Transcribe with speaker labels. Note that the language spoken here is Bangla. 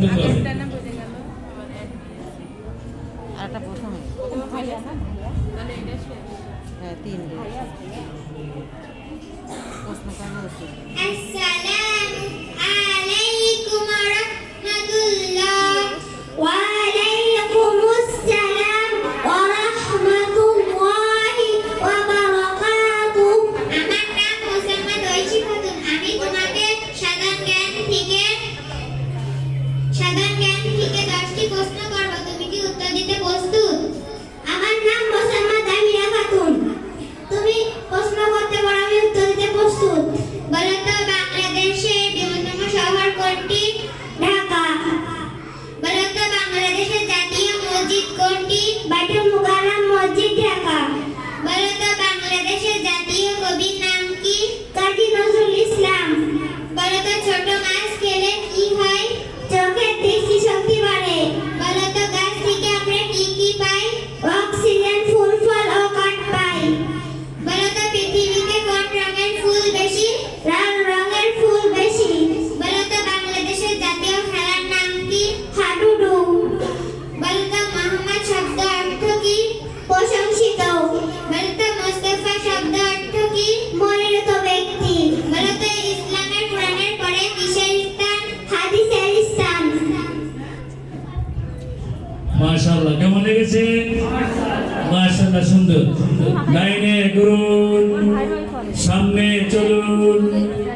Speaker 1: সুন্দর।
Speaker 2: আরেকটা প্রথমে হ্যাঁ 3 প্রশ্ন করার উত্তর
Speaker 3: আসসালামু আলাইকুম ওয়া রাহমাতুল্লাহ ওয়া আলাইকুমুস সালাম ওয়া রাহমাতুল্লাহি ওয়া বারাকাতুহু। আমার নাম মুসাম্মাদ ঐশী খাতুন। আমি তোমাকে সাধারণ জ্ঞান থেকে 10টি প্রশ্ন করব। তুমি কি উত্তর দিতে প্রস্তুত? আমার নাম মুসাম্মাদ আমিরা খাতুন। তুমি প্রশ্ন করতে পারো, আমি উত্তর দিতে প্রস্তুত। বলো তো বাংলাদেশের বৃহত্তম শহর কোনটি? ঢাকা। বলো তো বাংলাদেশের জাতীয় মসজিদ কোনটি? বাইতুল মুকাররম মসজিদ, ঢাকা। বলো তো বাংলাদেশের জাতীয় কবির নাম কি? কাজী নজরুল ইসলাম। বলো তো ছোট মাছ খেলে কি হয়? চোখের দৃষ্টিশক্তি বাড়ে। বলো তো গাছ থেকে আমরা কি কি পাই? অক্সিজেন, ফুল ফল ও কাঠ পাই। বলো তো পৃথিবীতে কোন রঙের ফুল বেশি? লাল রঙের ফুল বেশি। বলো তো বাংলাদেশের জাতীয় খেলার নাম কি? হাডুডু। বলো তো মোহাম্মদ শব্দ অর্থ কি? প্রশংসিত। বলো তো মুস্তাফা শব্দ অর্থ কি? মনোনীত ব্যক্তি। বলো তো ইসলামের কোরআনের পরে কিসের স্থান? হাদিসের স্থান।
Speaker 1: মাশাআল্লাহ, কেমন লেগেছে? মাশাআল্লাহ, সুন্দর। লাইনে ঘুরুন, সামনে চলুন।